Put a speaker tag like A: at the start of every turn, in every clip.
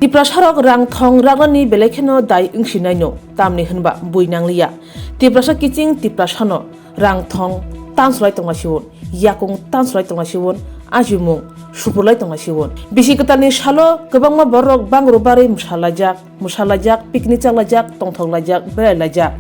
A: Tiprasarok rang thong ragani belekeno dai ingshinaino tamni hunba buinangliya tiprasa kiching tiprasano rang thong tanslai tongasiwon yakung tanslai tongasiwon ajumung supurlai tongasiwon bisi ketani salo kebangma borok bangrobari musalajak piknik chaklajak tongthoklajak berailajak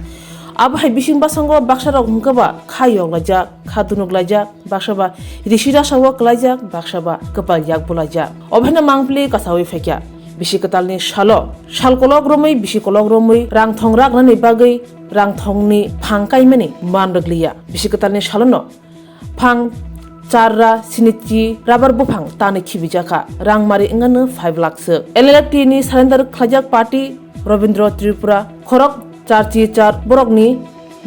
A: abhai bising basango baksarok hungkaba khayoklajak khadunuklajak baksaba rishira sawo klajak baksaba kepaljak bulajak obhena mangpli kasawi fekya bisi ketalni salkolok romoi bisi kolok romoi rang thong ragnani bagai rang thongni phang kaimani manrogliya bisi ketalni salono phang charra sinichi rabar buphang tani khibijaka rangmari inganu 5 lakh se NLFTni surrender khlajak party Rabindra Tripura khorok charchi char borokni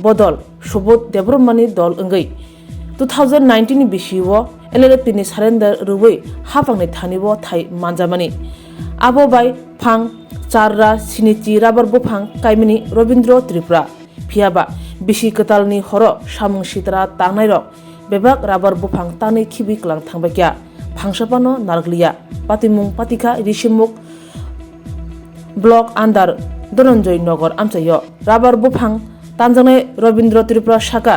A: bodol subot development dol engai 2019 ni bisiwo NLFTni surrender rubai hapangni thanibo thai manjamani abo bai phang charra sinichi rabar buphang kaimini Rabindra Tripura phiaba bisi ketalni horo samung sitra tangnai bebak rabar buphang tani khibi klang thangbakya phangsapano nargliya patimung patika rishimuk block under Dhananjay Nagar amchayo rabar buphang tanjangnai Rabindra Tripura shaka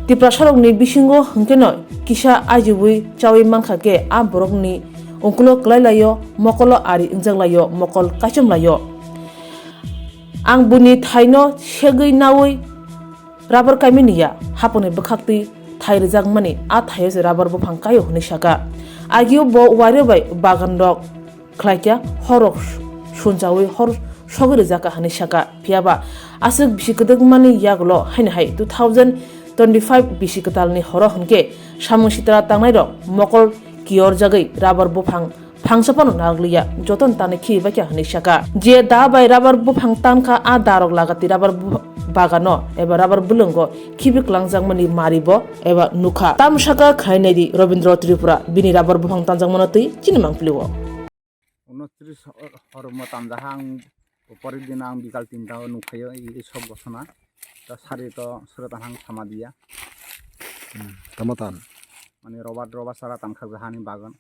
A: tiprasarokni bisingo hungkeno kisa ajibui chawi mankhake a borokni ongkulo klailayo mokolo ari ingjanglayo mokol kachumlayo ang buni thaino segui nawi rabar kaiminiya hapone bukhakti thai rijangmani a thayo je rabar buphang kayo huni shaka agio bo ware bai bagan rok khlaikya horok sunjawi hor sogri Rwjakkha hani shaka phiaba asuk bisikadek mani yaglo haini hai 2025 bisikatalni horo hunke samung sitra tangnai rok mokol kior jagai rabar buphang phangsapano nagliya joton tani khibakya hani shaka je da bai rabar buphang tanka a darok lagati rabar bagano eba rabar bulungo khibik langjangmani maribo eba nukha tamshaka khainedi Rabindra Tripura bini rabar buphang tanjangmanatui chinimangpliwo
B: 29 হরমত আমজাহাং পরের দিন আং বিকাল 3টা নুখাयो এই সব ঘটনা তা সারি তো সুরতাহাং থামা দিয়া
C: tamatan
B: মানে রবার সারা তামখাক জাহানি বাগান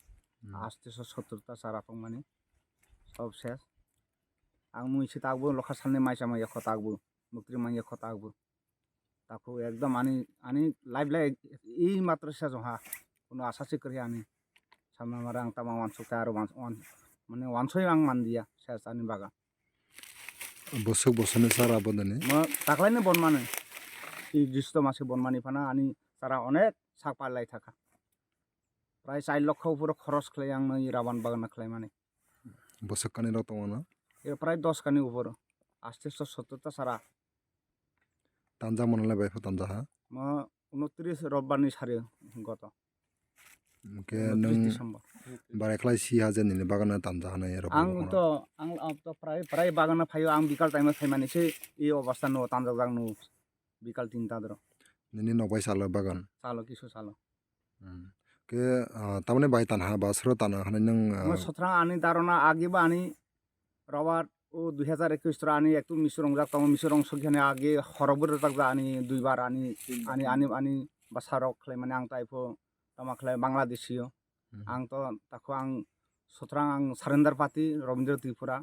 B: 870টা সারা ফং মানে সব শেষ আং মুইছে তাকবো লখা সালনে মাইসা মাইয়া খতাকবো মুক্তি মাইয়া খতাকবো তাকো একদম আনি লাইভ এই মাত্র শেষ হা কোনো আশাসি করি আনি সামনে মারা আং তামা ওয়ানসুকা আর মানে ওয়ানসই আং মান দিয়া শেষ আনি বাগান
C: bosok bosone sara bodane
B: ma taklaine bonmane এই দৃশ্য মাসে বনমানি ফানা আনি তারা অনেক শাক পাল্লাই থাকা প্রায় 4 লক্ষ উপরে খরচ খাই আং এই রাবান বাগান খাই মানে
C: bosok kani rok tongona
B: এ প্রায় 10 কানি উপর 870টা সারা
C: tanja monale bai tanja ha
B: ma 29 রোববারনি সারে গত
C: ke nang
B: December
C: bare khlai si ha jen ni bagana tanja hana ero
B: আং তো প্রায় বাগানে ফাইও আং বিকাল টাইমে ফাই মানে সে এই অবস্থা নো তানজা জাং নো বিকাল 3টা ধর
C: nini nokbai salo bagan
B: চালো কিছু চালো
C: ke tamne bai tan ha basro tan hana nang
B: সতরা আনি দারনা আগে বা আনি রবার ও 2021 রা আনি একটু মিশ্রং যাক তম মিশ্রং সখানে আগে হরবর যাক যা আনি দুইবার আনি বাসারক খাই মানে আং টাইপো তামা খাই বাংলাদেশীয় আং তো তাকো আং সতরা আং সারেন্দার পাতি রবীন্দ্র ত্রিপুরা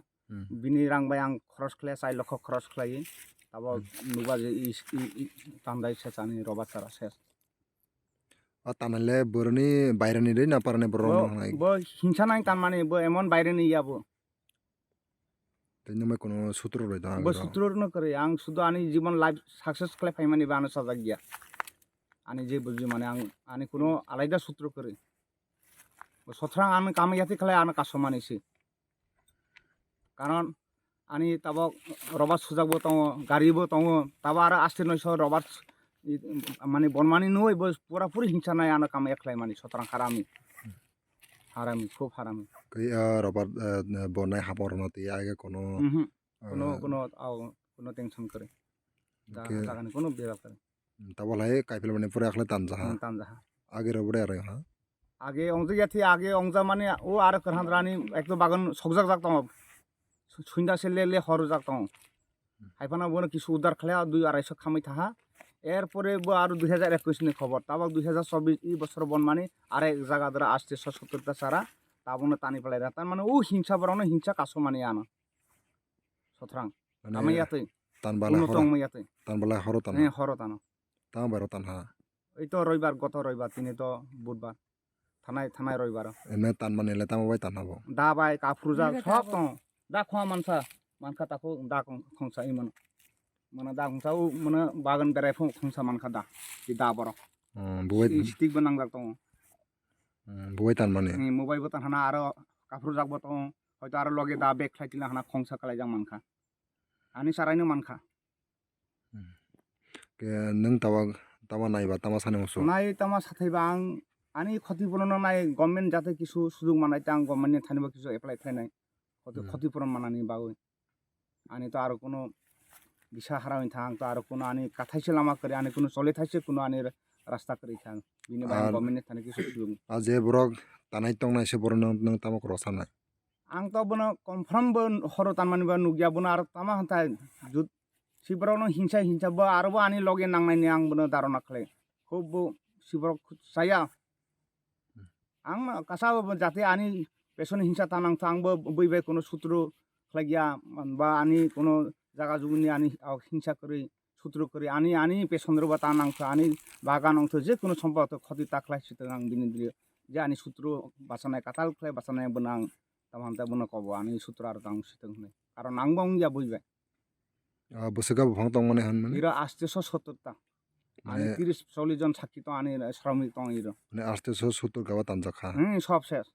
B: বিনি রাং বাই আং খরচ খাই 4 লক্ষ খরচ খাই তাব নুবা যে তান্দাই শেষ আনি রবার সারা শেষ
C: tanale borni bairani re na parne boro
B: bo হিংসা নাই তার মানে bo এমন বাইরে নিয়ে যাবো
C: tenne mai kono sutro roi ta
B: bo সূত্র ন করে আং শুধু আনি জীবন লাইফ সাকসেস খাই ফাই মানে বানো সাজা গিয়া আনি যে বুঝি মানে আনি কোনো আলাদা সূত্র করে সতরাং আমি কামাইয়াতে খাই আনা কাজ মানিছি কারণ আনি তাব রবার সুজাবো তো গাড়িবো তো তাব আর 800-900 রবার মানে বনমানি নই পুরাপুরি হিংসা নাই আনা কামাই খাই মানে সতরাং হারামি খুব হারামি
C: ke robar bonai haporno ti age kono
B: কোনো টেনশন করে জাগানে কোনো বিরাপ করে
C: tabolai kaipel mane pura akhle tanja ha
B: তানজা
C: age robore are ha
B: আগে অংজা গেছি আগে অংজা মানে ও আর করহান্দ্রানি একদম বাগান সগজাক জাকতাম সুইন্দা সেলে হর জাকতাম হাইফানা বনে কিছু উদ্ধার খালে 2-250 খামাই থাহা এরপরে আরো 2021 নি খবর তাবাক 2024 এই বছর বন মানে আরেক জায়গা দ্বারা আসছে 170টা চারা তাবনে টানি পেলাই তার মানে ও হিংসা বরণ হিংসা কাছো মানে আনা সুতরাং
C: মানে
B: আমি ইয়াতে
C: তানবালা
B: উন্নত
C: হর
B: ইয়াতে
C: তানবালা হর তান
B: হ্যাঁ হর টানো
C: তাও বাইর তান হা
B: এই তো রবিবার গত রবিবার তিনি তো বুধবার থানায় রবিবার
C: এনে তান মানে লে তামাবাই তান হাবো
B: দা বাই কাফরুজা সব তো দা খোয়া মানসা তাকো দা খংসা ইমন মানে দা খংসা ও মানে বাগান বেড়াই খংসা মানখা দা এই দা বড়
C: বুবাই
B: স্টিক বানাং তো
C: বুবাই তান মানে
B: মোবাইল বতান হানা আরো কাফরুজাক বত হয়তো আরো লগে দা বেগ খাইতিলা হানা খংসা কালাই যাং মানখা আনি সারাইনো মানখা
C: কে নং তাwa নাইবা তামা সানে মসো
B: নাই তামা সাথেবা আং আনি ক্ষতিপূরণ নাই গভর্নমেন্ট যাতে কিছু সুযোগ মানাইতে আং গভর্নমেন্ট থানিবা কিছু এপ্লাই খাইনাই ক্ষতিপূরণ মানানি বাগৈ আনি তো আর কোনো দিশা হারাই থাং তো আর কোনো আনি কাথাইছে লামা করে আনি কোনো চলে থাইছে কোনো আনি রাস্তা করে থাং বিনি বাই গভর্নমেন্ট থানি কিছু সুযোগ
C: আর যে বরক তানাই তং নাই সে বড় নং তামা ক্রসা নাই
B: আং তো বনো কনফার্ম বো হরো তানমানি বা নুগিয়া বনো আর তামা হান্তাই জুত সিবরনো হিংসা বো আরবো আনি লগে নাংনাইনি আং বনো দারনা খালে খুব বো সিबर saya ang kasawa যাতে আনি পেছনে হিংসা তানাং থাংবো বইবাই কোনো সূত্র লাগিয়া বা আনি কোনো জায়গা জুগুনি আনি হিংসা করে সূত্র করে আনি পেছনের বা তানাং আনি বাগান অংশ যে কোনো সম্পদ ক্ষতি তাকলাই সেটা আং বিনি দিয়ে যে আনি সূত্র বাসানায় কাতাল খাই বাসানায় বনাং তামান্তা বনা কব আনি সূত্র আর তাং সেটা কারণ আং বং ইয়া বইবাই
C: বসেকা বুফাং তং মানে হান মানে
B: এরা আসছে 170টা আনি 30-40 জন সাক্ষী তো আনি শ্রমিক তো এরা
C: মানে 870 গাওয়া তানজাখা
B: সব শেষ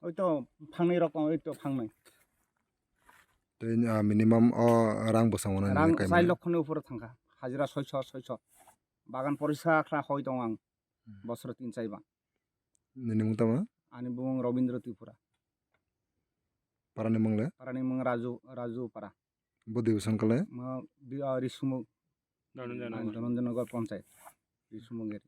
B: ওই তো ফাংনাই রকম ওই তো ফাংনাই
C: তো মিনিমাম রাং বসাং মানে
B: রাং 4 লক্ষের উপরে থাকা হাজিরা 600 বাগান পরিষ্কার খারা হয় দং আং বছর 3-4 বা
C: নিনিমুং তামা
B: আনি বুং রবীন্দ্র ত্রিপুরা
C: পারানি মংলে
B: পারানি মুং রাজু পারা
C: বদি উসান কালে
B: রিসুমুগ ধনঞ্জনগর পঞ্চায়েত রিসুমুগের